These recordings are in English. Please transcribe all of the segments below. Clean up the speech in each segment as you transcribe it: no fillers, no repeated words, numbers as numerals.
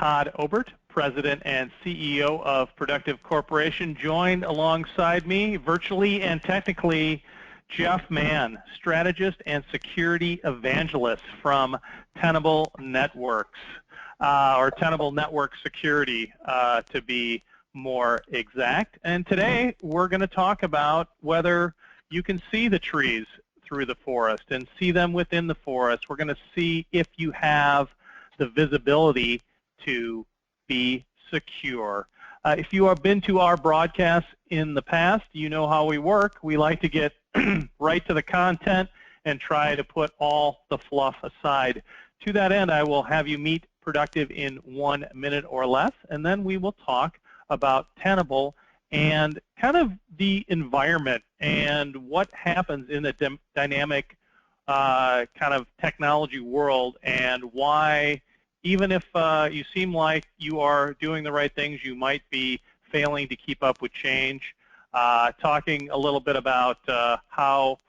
Todd Obert, President and CEO of Productive Corporation, joined alongside me virtually and technically Jeff Mann, strategist and security evangelist from Tenable Networks, or Tenable Network Security to be more exact. And today we're going to talk about whether you can see the trees through the forest and see them within the forest. We're going to see if you have the visibility to be secure. If you have been to our broadcasts in the past, you know how we work. We like to get right to the content and try to put all the fluff aside. To that end, I will have you meet Productive in 1 minute or less, and then we will talk about Tenable and kind of the environment and what happens in the dynamic kind of technology world, and why even if you seem like you are doing the right things, you might be failing to keep up with change. Talking a little bit about how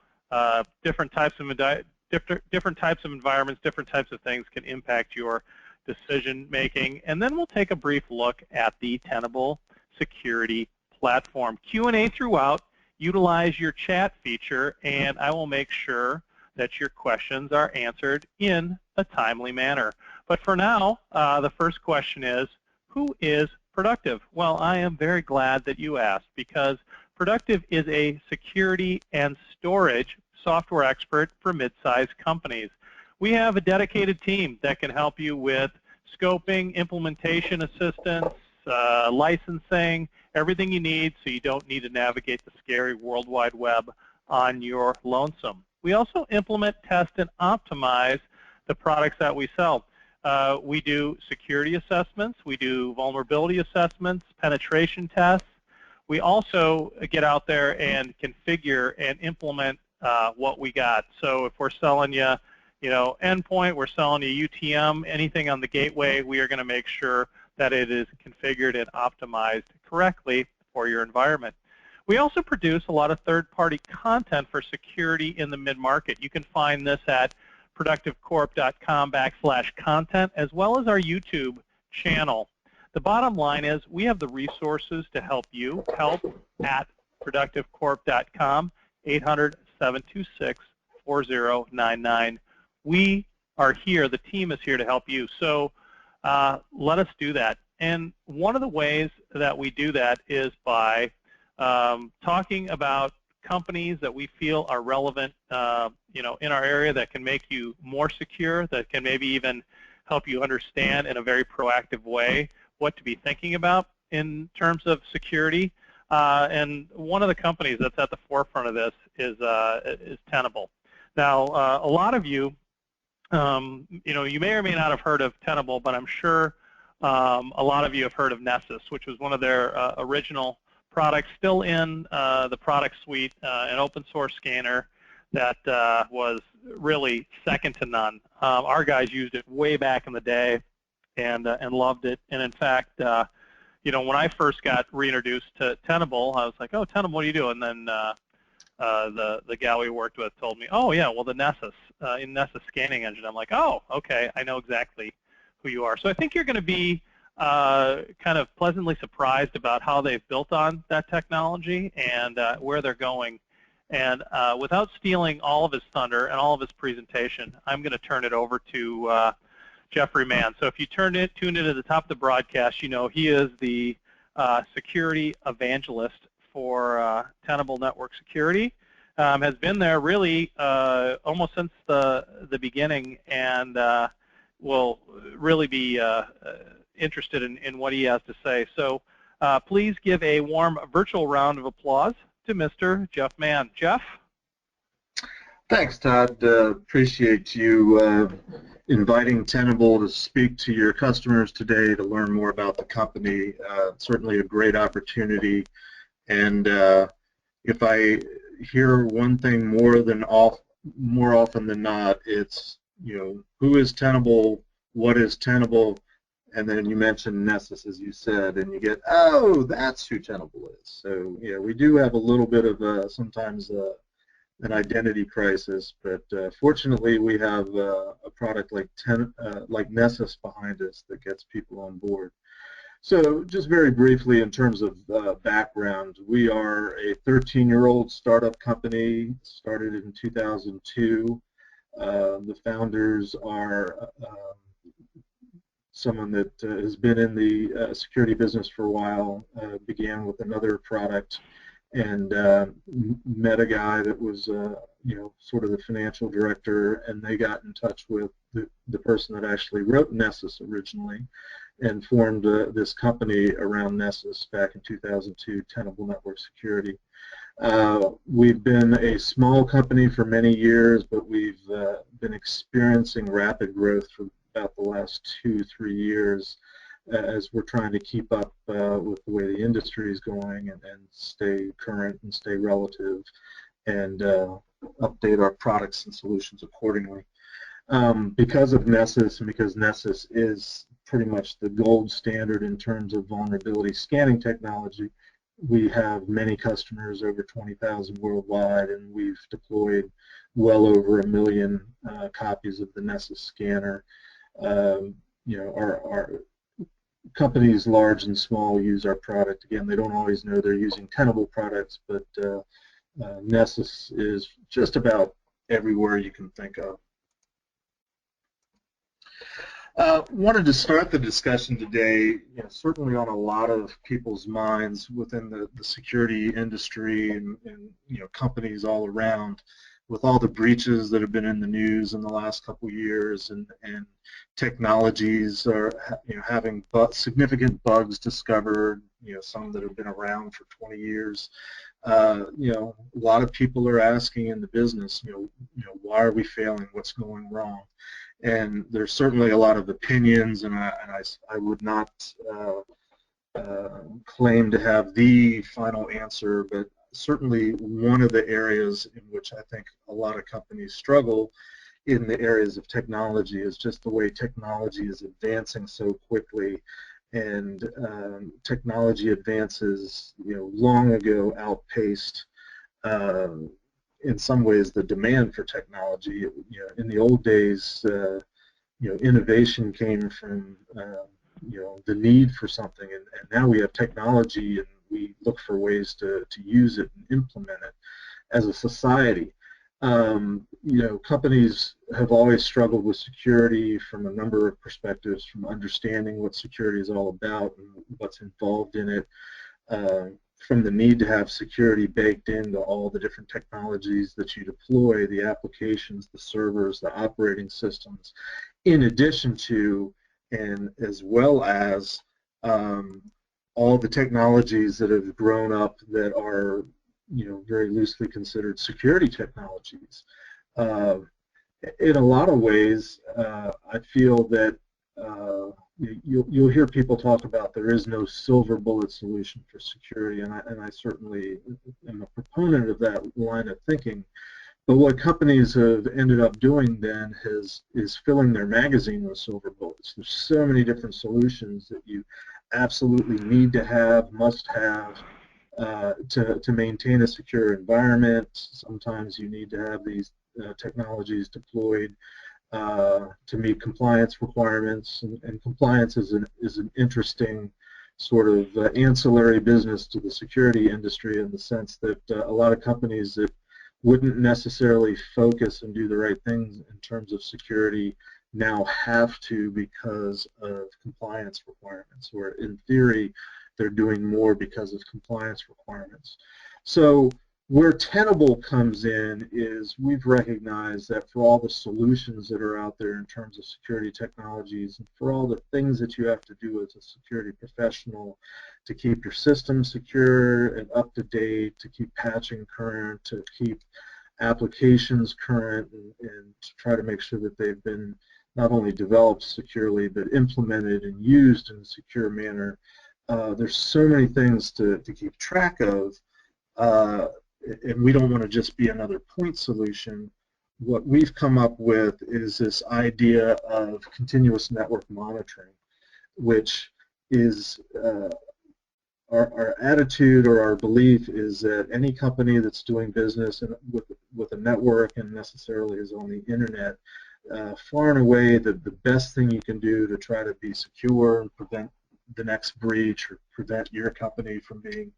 different types of environments, different types of things can impact your decision making, and then we'll take a brief look at the Tenable security platform. Q&A throughout. Utilize your chat feature, and I will make sure that your questions are answered in a timely manner. But for now, the first question is, who is Productive? Well, I am very glad that you asked, because Productive is a security and storage software expert for mid-sized companies. We have a dedicated team that can help you with scoping, implementation assistance, licensing, everything you need so you don't need to navigate the scary World Wide Web on your lonesome. We also implement, test, and optimize the products that we sell. We do security assessments, we do vulnerability assessments, penetration tests. We also get out there and configure and implement what we got. So if we're selling you, endpoint, we're selling you UTM, anything on the gateway, we are going to make sure that it is configured and optimized correctly for your environment. We also produce a lot of third-party content for security in the mid-market. You can find this at productivecorp.com/content, as well as our YouTube channel. The bottom line is we have the resources to help you. Help at productivecorp.com, 800-726-4099. We are here. The team is here to help you. So let us do that. And one of the ways that we do that is by talking about companies that we feel are relevant, in our area, that can make you more secure, that can maybe even help you understand in a very proactive way what to be thinking about in terms of security. And one of the companies that's at the forefront of this is Tenable. Now, a lot of you, you may or may not have heard of Tenable, but I'm sure a lot of you have heard of Nessus, which was one of their original products, still in the product suite, an open source scanner that was really second to none. Our guys used it way back in the day and loved it. And in fact, when I first got reintroduced to Tenable, I was like, oh, Tenable, what do you do? And then the gal we worked with told me, oh, yeah, well, the Nessus scanning engine. I'm like, oh, okay, I know exactly who you are. So I think you're going to be kind of pleasantly surprised about how they've built on that technology and where they're going. And without stealing all of his thunder and all of his presentation, I'm going to turn it over to Jeffrey Mann. So if you tuned in at the top of the broadcast, he is the security evangelist for Tenable Network Security. Has been there really almost since the beginning, and will really be interested in what he has to say. So please give a warm virtual round of applause to Mr. Jeff Mann. Jeff? Thanks, Todd. Appreciate you inviting Tenable to speak to your customers today to learn more about the company. Certainly a great opportunity. And if I hear one thing more often than not, it's, who is Tenable, what is Tenable, and then you mentioned Nessus, as you said, and you get, oh, that's who Tenable is. So, we do have a little bit of sometimes an identity crisis. But fortunately, we have a product like Nessus behind us that gets people on board. So just very briefly in terms of background, we are a 13-year-old startup company, started in 2002. The founders are someone that has been in the security business for a while, began with another product, and met a guy that was, sort of the financial director, and they got in touch with the person that actually wrote Nessus originally, and formed this company around Nessus back in 2002, Tenable Network Security. We've been a small company for many years, but we've been experiencing rapid growth for about the last 2-3 years as we're trying to keep up with the way the industry is going and stay current and stay relative and update our products and solutions accordingly. Because of Nessus, and because Nessus is pretty much the gold standard in terms of vulnerability scanning technology, we have many customers, over 20,000 worldwide, and we've deployed well over 1 million copies of the Nessus scanner. Our companies large and small use our product. Again, they don't always know they're using Tenable products, but Nessus is just about everywhere you can think of. Wanted to start the discussion today, certainly on a lot of people's minds within the security industry and companies all around, with all the breaches that have been in the news in the last couple of years, and technologies are having significant bugs discovered, some that have been around for 20 years. A lot of people are asking in the business, why are we failing? What's going wrong? And there's certainly a lot of opinions, and I would not claim to have the final answer, but certainly one of the areas in which I think a lot of companies struggle in the areas of technology is just the way technology is advancing so quickly, and technology advances long ago outpaced in some ways the demand for technology. In the old days, innovation came from the need for something, and now we have technology, and we look for ways to use it and implement it as a society. Companies have always struggled with security from a number of perspectives, from understanding what security is all about and what's involved in it, from the need to have security baked into all the different technologies that you deploy, the applications, the servers, the operating systems, in addition to and as well as all the technologies that have grown up that are very loosely considered security technologies. In a lot of ways, I feel that you'll hear people talk about there is no silver bullet solution for security, and I certainly am a proponent of that line of thinking. But what companies have ended up doing then is filling their magazine with silver bullets. There's so many different solutions that you absolutely need to have, must have, to maintain a secure environment. Sometimes you need to have these technologies deployed to meet compliance requirements, and compliance is an interesting sort of ancillary business to the security industry, in the sense that a lot of companies that wouldn't necessarily focus and do the right things in terms of security now have to because of compliance requirements, or in theory they're doing more because of compliance requirements. So where Tenable comes in is we've recognized that for all the solutions that are out there in terms of security technologies, and for all the things that you have to do as a security professional to keep your system secure and up to date, to keep patching current, to keep applications current, and to try to make sure that they've been not only developed securely but implemented and used in a secure manner. There's so many things to keep track of, and we don't want to just be another point solution. What we've come up with is this idea of continuous network monitoring, which is our attitude, or our belief is that any company that's doing business with with a network and necessarily is on the internet, far and away the best thing you can do to try to be secure and prevent the next breach or prevent your company from being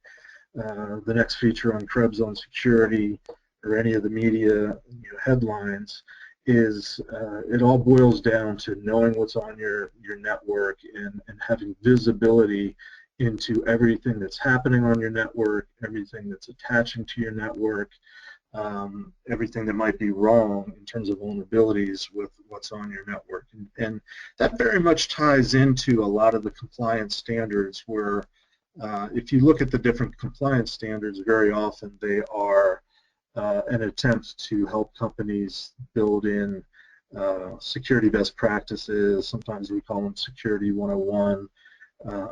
the next feature on Krebs on security or any of the media headlines is it all boils down to knowing what's on your network and having visibility into everything that's happening on your network, everything that's attaching to your network, everything that might be wrong in terms of vulnerabilities with what's on your network. And that very much ties into a lot of the compliance standards where if you look at the different compliance standards, very often they are an attempt to help companies build in security best practices. Sometimes we call them Security 101.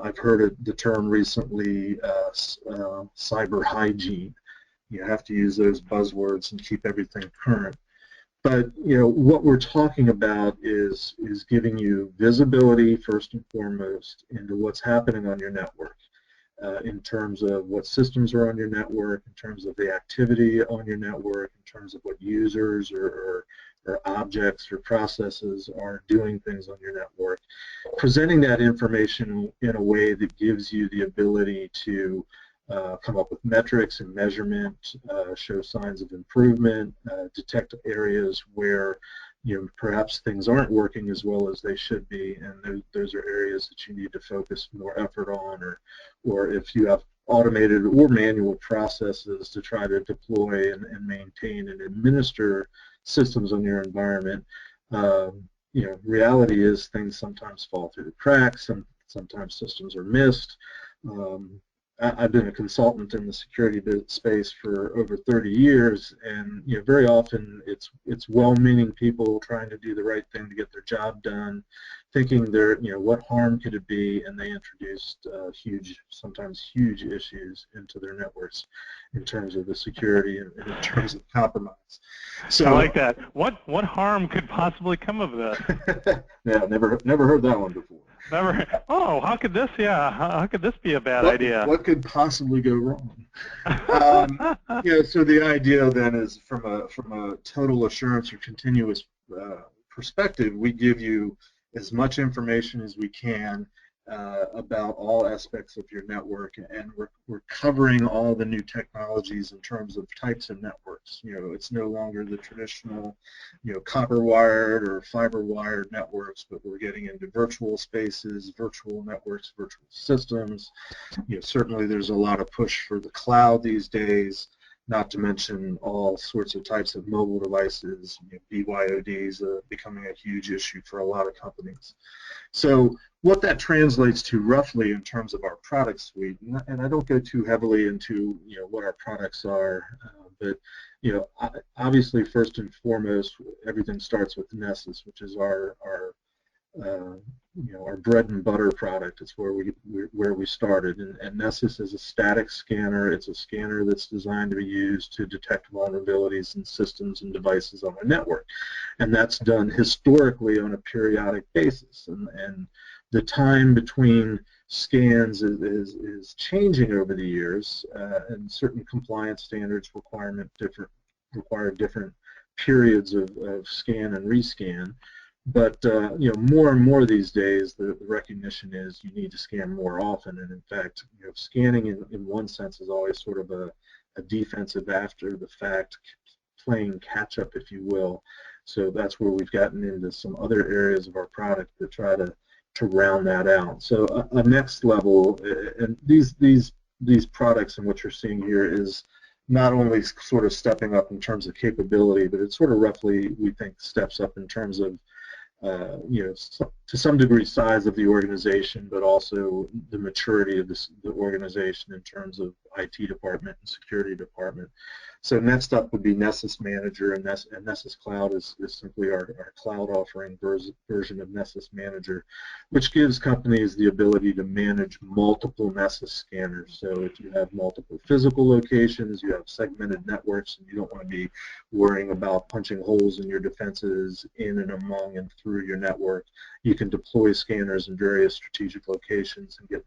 I've heard the term recently, cyber hygiene. You have to use those buzzwords and keep everything current. But what we're talking about is giving you visibility first and foremost into what's happening on your network, in terms of what systems are on your network, in terms of the activity on your network, in terms of what users or objects or processes are doing things on your network. Presenting that information in a way that gives you the ability to come up with metrics and measurement, show signs of improvement, detect areas where perhaps things aren't working as well as they should be, and those are areas that you need to focus more effort on, or if you have automated or manual processes to try to deploy and maintain and administer systems on your environment. Reality is things sometimes fall through the cracks, and sometimes systems are missed. I've been a consultant in the security space for over 30 years, and very often it's well-meaning people trying to do the right thing to get their job done, thinking they're what harm could it be, and they introduced sometimes huge issues into their networks in terms of the security and in terms of compromise. So I like that. What harm could possibly come of this? Yeah, never heard that one before. Never. Oh, how could this? Yeah, how could this be a bad idea? What could possibly go wrong? So the idea then is from a total assurance or continuous perspective, we give you as much information as we can about all aspects of your network, and we're covering all the new technologies in terms of types of networks. It's no longer the traditional, copper wired or fiber wired networks, but we're getting into virtual spaces, virtual networks, virtual systems. Certainly there's a lot of push for the cloud these days, not to mention all sorts of types of mobile devices. BYODs becoming a huge issue for a lot of companies. So what that translates to roughly in terms of our product suite, and I don't go too heavily into what our products are, but obviously first and foremost everything starts with Nessus, which is our bread and butter product. It's where we started, and Nessus is a static scanner. It's a scanner that's designed to be used to detect vulnerabilities in systems and devices on a network, and that's done historically on a periodic basis, and the time between scans is changing over the years, and certain compliance standards require different periods of scan and rescan. But more and more these days, the recognition is you need to scan more often, and in fact, scanning in one sense is always sort of a defensive after the fact, playing catch up, if you will. So that's where we've gotten into some other areas of our product to try to round that out. So a next level, and these products and what you're seeing here is not only sort of stepping up in terms of capability, but it's sort of roughly, we think, steps up in terms of to some degree size of the organization, but also the maturity of the organization in terms of IT department and security department. So next up would be Nessus Manager, and Nessus Cloud is simply our cloud offering version of Nessus Manager, which gives companies the ability to manage multiple Nessus scanners. So if you have multiple physical locations, you have segmented networks, and you don't want to be worrying about punching holes in your defenses in and among and through your network, you can deploy scanners in various strategic locations and get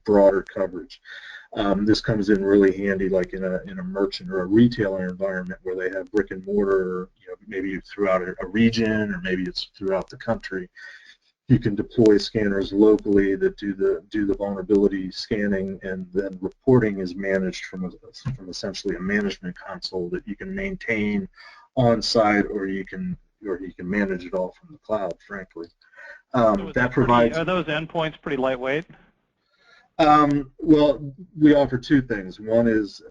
broader coverage. This comes in really handy, like in a merchant or a retailer environment where they have brick and mortar, maybe throughout a region or maybe it's throughout the country. You can deploy scanners locally that do the vulnerability scanning, and then reporting is managed from essentially a management console that you can maintain on site, or you can manage it all from the cloud, frankly. That provides. Are those endpoints pretty lightweight? Well, we offer two things. One is,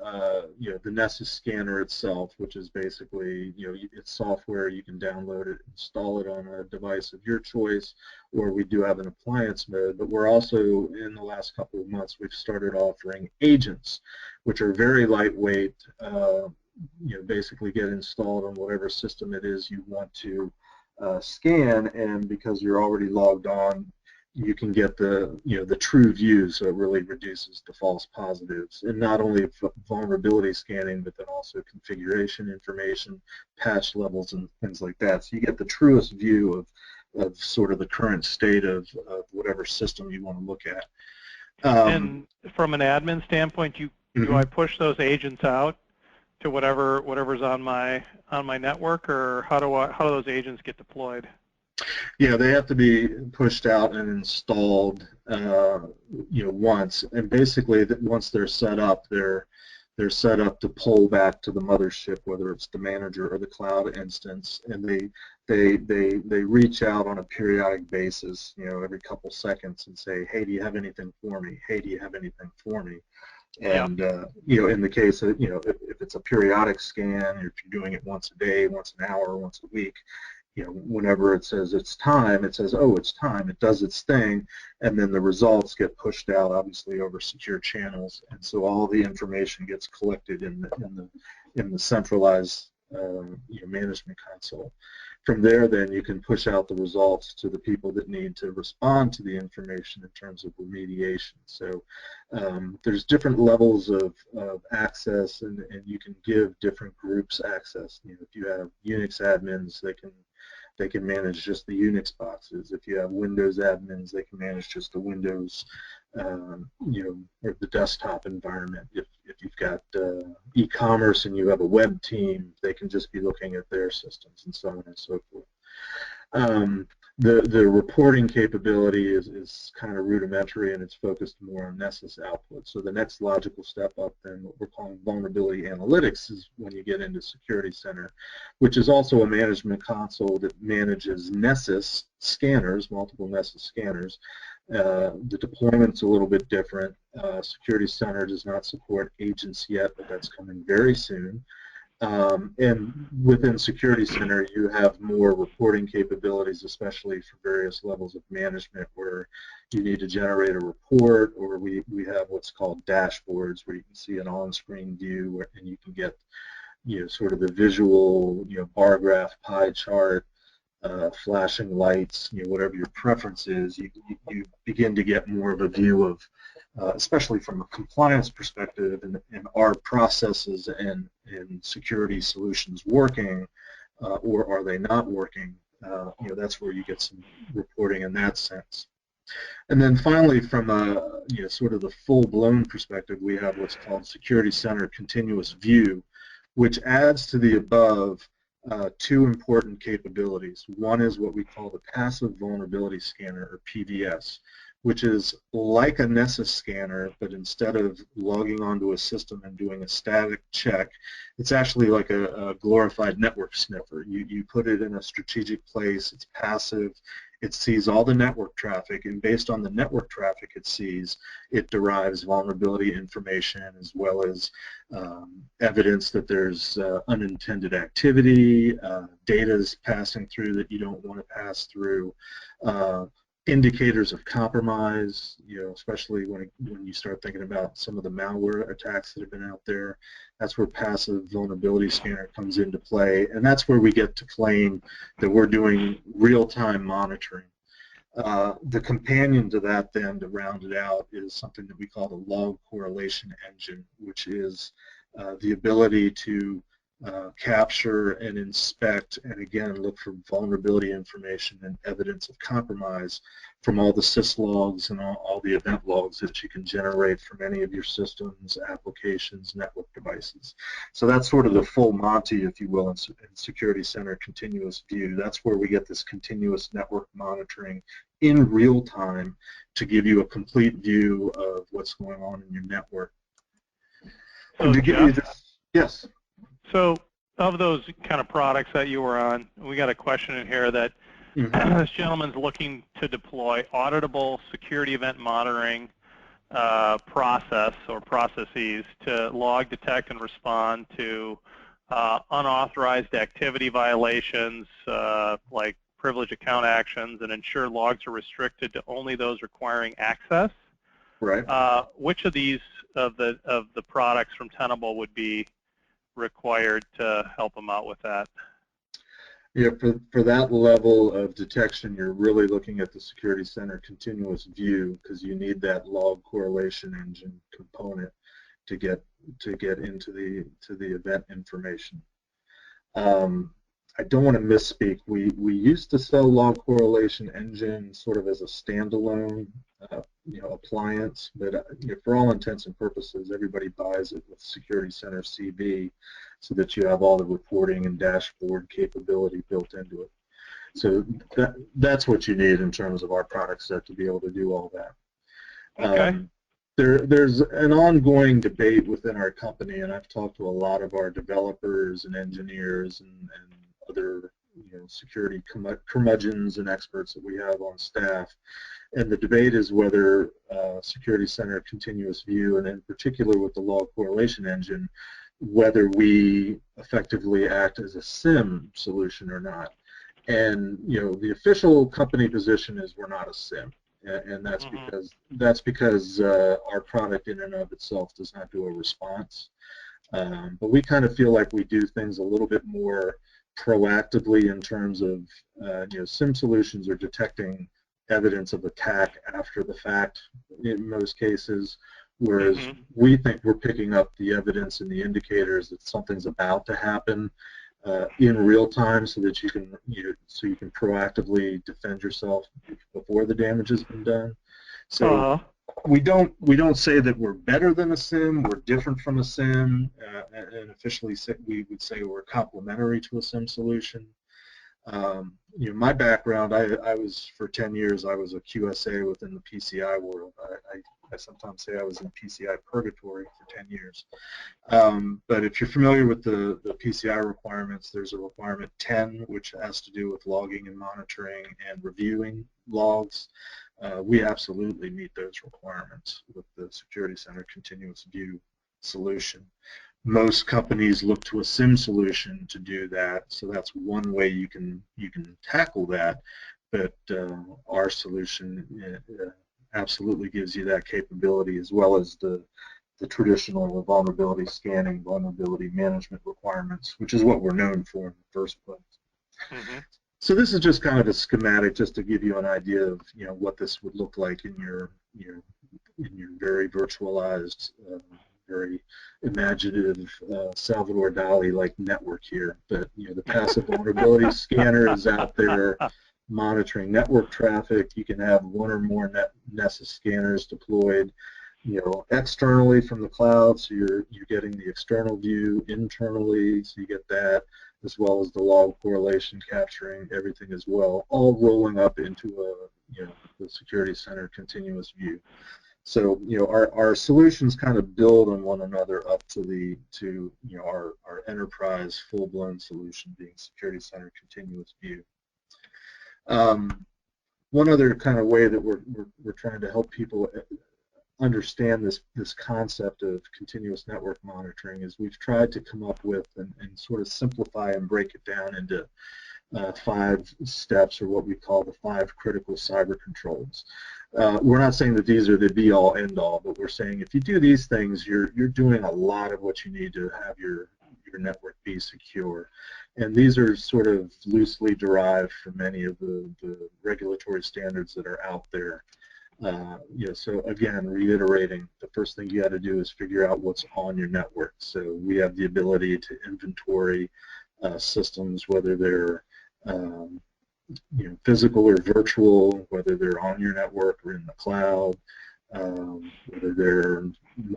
the Nessus scanner itself, which is basically, it's software. You can download it, install it on a device of your choice, or we do have an appliance mode. But we're also, in the last couple of months, we've started offering agents, which are very lightweight. Basically get installed on whatever system it is you want to scan, and because you're already logged on, you can get the true view, so it really reduces the false positives. And not only vulnerability scanning, but then also configuration information, patch levels, and things like that. So you get the truest view of sort of the current state of whatever system you want to look at. And from an admin standpoint, do I push those agents out to whatever's on my network, or how do those agents get deployed? Yeah, they have to be pushed out and installed, once, and basically once they're set up, they're set up to pull back to the mothership, whether it's the manager or the cloud instance, and they reach out on a periodic basis, every couple seconds, and say, hey, do you have anything for me? Hey, do you have anything for me? And in the case of if it's a periodic scan, or if you're doing it once a day, once an hour, once a week, whenever it says it's time, it says, oh, it's time. It does its thing, and then the results get pushed out, obviously, over secure channels, and so all the information gets collected in the centralized management console. From there, then, you can push out the results to the people that need to respond to the information in terms of remediation. So there's different levels of access, and you can give different groups access. If you have Unix admins, they can manage just the Unix boxes. If you have Windows admins, they can manage just the Windows, or the desktop environment. If you've got e-commerce and you have a web team, they can just be looking at their systems, and so on and so forth. The reporting capability is kind of rudimentary, and it's focused more on Nessus output. So the next logical step up, then, what we're calling vulnerability analytics, is when you get into Security Center, which is also a management console that manages Nessus scanners, multiple Nessus scanners. The deployment's a little bit different. Security Center does not support agents yet, but that's coming very soon. And within Security Center, you have more reporting capabilities, especially for various levels of management, where you need to generate a report, or we have what's called dashboards, where you can see an on-screen view, and you can get sort of the visual bar graph, pie chart, flashing lights, whatever your preference is. You begin to get more of a view of, especially from a compliance perspective, and are processes and security solutions working, or are they not working? That's where you get some reporting in that sense. And then finally, from a sort of the full-blown perspective, we have what's called Security Center Continuous View, which adds to the above two important capabilities. One is what we call the Passive Vulnerability Scanner, or PVS, which is like a Nessus scanner, but instead of logging onto a system and doing a static check, it's actually like a glorified network sniffer. You put it in a strategic place, it's passive, it sees all the network traffic, and based on the network traffic it sees, it derives vulnerability information, as well as evidence that there's unintended activity, data is passing through that you don't want to pass through, indicators of compromise, especially when you start thinking about some of the malware attacks that have been out there. That's where Passive Vulnerability Scanner comes into play, and that's where we get to claim that we're doing real-time monitoring. The companion to that, then, to round it out, is something that we call the Log Correlation Engine, which is the ability to capture and inspect, and again look for vulnerability information and evidence of compromise from all the sys logs and all the event logs that you can generate from any of your systems, applications, network devices. So that's sort of the full Monty, if you will, in Security Center Continuous View. That's where we get this continuous network monitoring in real time to give you a complete view of what's going on in your network. So and to give you this, yes. So of those kind of products that you were on, we got a question in here that this gentleman's looking to deploy auditable security event monitoring process or processes to log, detect, and respond to unauthorized activity violations like privilege account actions, and ensure logs are restricted to only those requiring access. Right. Which of these of the products from Tenable would be required to help them out with that? Yeah, for that level of detection, you're really looking at the Security Center Continuous View, because you need that log correlation engine component to get into the event information. I don't want to misspeak. We used to sell log correlation engine sort of as a standalone appliance, but for all intents and purposes, everybody buys it with Security Center CV, so that you have all the reporting and dashboard capability built into it. So that's what you need in terms of our product set to be able to do all that. Okay. There's an ongoing debate within our company, and I've talked to a lot of our developers and engineers and other security curmudgeons and experts that we have on staff. And the debate is whether Security Center Continuous View, and in particular with the log correlation engine, whether we effectively act as a SIM solution or not. And the official company position is we're not a SIM, and that's because our product in and of itself does not do a response. But we kind of feel like we do things a little bit more proactively in terms of SIM solutions are detecting evidence of attack after the fact in most cases, whereas we think we're picking up the evidence and the indicators that something's about to happen in real time, so that you can proactively defend yourself before the damage has been done. So we don't say that we're better than a SIM. We're different from a SIM, and officially we would say we're complementary to a SIM solution. My background, I was for 10 years I was a QSA within the PCI world. I sometimes say I was in PCI purgatory for 10 years. But if you're familiar with the PCI requirements, there's a requirement 10, which has to do with logging and monitoring and reviewing logs. We absolutely meet those requirements with the Security Center Continuous View solution. Most companies look to a SIM solution to do that, so that's one way you can tackle that. But our solution absolutely gives you that capability, as well as the traditional vulnerability scanning, vulnerability management requirements, which is what we're known for in the first place. So this is just kind of a schematic, just to give you an idea of what this would look like in your very virtualized, very imaginative Salvador Dali-like network here. But the passive vulnerability scanner is out there monitoring network traffic. You can have one or more Nessus scanners deployed, externally from the cloud, so you're getting the external view internally, so you get that, as well as the log correlation capturing everything as well, all rolling up into the Security Center Continuous View. So our solutions kind of build on one another up to our enterprise full-blown solution being Security Center Continuous View. One other kind of way that we're trying to help people understand this concept of continuous network monitoring is we've tried to come up with and sort of simplify and break it down into 5 steps, or what we call the 5 critical cyber controls. We're not saying that these are the be-all, end-all, but we're saying if you do these things, you're doing a lot of what you need to have your network be secure. And these are sort of loosely derived from many of the regulatory standards that are out there. So again, reiterating, the first thing you got to do is figure out what's on your network. So we have the ability to inventory systems, whether they're physical or virtual, whether they're on your network or in the cloud, whether they're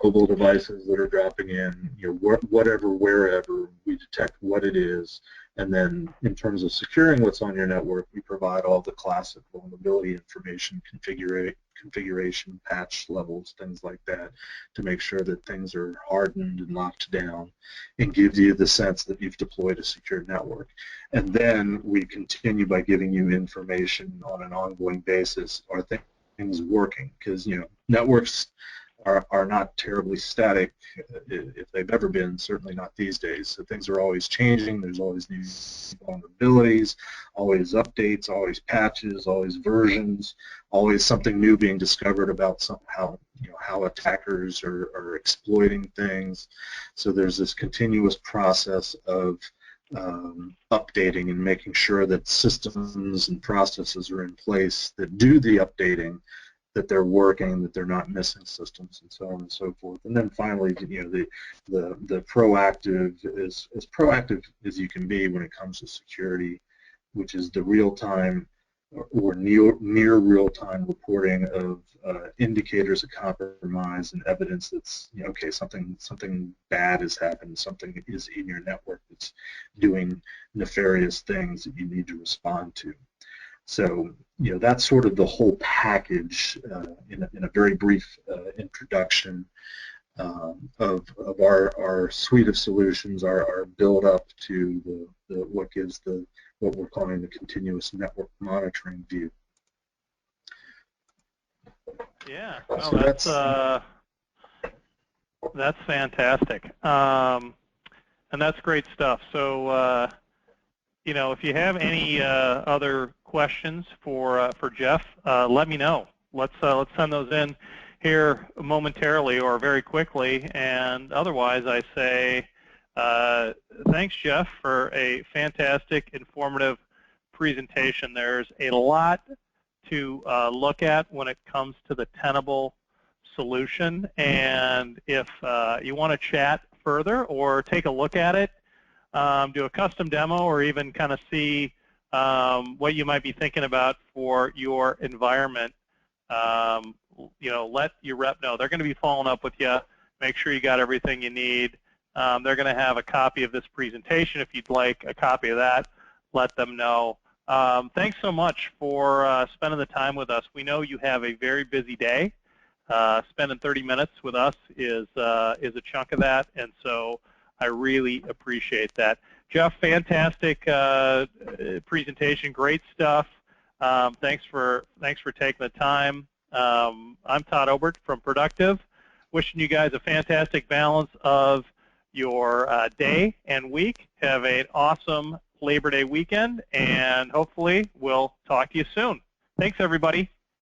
mobile devices that are dropping in, whatever, wherever, we detect what it is, and then in terms of securing what's on your network, we provide all the classic vulnerability information, configuration, patch levels, things like that, to make sure that things are hardened and locked down, and gives you the sense that you've deployed a secure network. And then we continue by giving you information on an ongoing basis. Are things working? Because networks are not terribly static, if they've ever been, certainly not these days. So things are always changing. There's always new vulnerabilities, always updates, always patches, always versions, always something new being discovered about how attackers are exploiting things. So there's this continuous process of updating and making sure that systems and processes are in place that do the updating, that they're working, that they're not missing systems, and so on and so forth. And then finally, the proactive is as proactive as you can be when it comes to security, which is the real-time or near real-time reporting of indicators of compromise and evidence that's okay, something bad has happened, something is in your network that's doing nefarious things that you need to respond to. So that's sort of the whole package in a very brief introduction of our suite of solutions, our build up to what gives what we're calling the continuous network monitoring view. Yeah, no, so that's fantastic, and that's great stuff. So if you have any other questions for Jeff, let me know. Let's send those in here momentarily or very quickly. And otherwise, I say thanks, Jeff, for a fantastic, informative presentation. There's a lot to look at when it comes to the Tenable solution. And if you want to chat further or take a look at it, do a custom demo, or even kind of see what you might be thinking about for your environment, let your rep know. They're going to be following up with you. Make sure you got everything you need. They're going to have a copy of this presentation. If you'd like a copy of that, let them know. Thanks so much for spending the time with us. We know you have a very busy day. Spending 30 minutes with us is a chunk of that, and so I really appreciate that. Jeff, fantastic presentation, great stuff. Thanks for taking the time. I'm Todd Obert from Productive, wishing you guys a fantastic balance of your day and week. Have an awesome Labor Day weekend, and hopefully we'll talk to you soon. Thanks, everybody.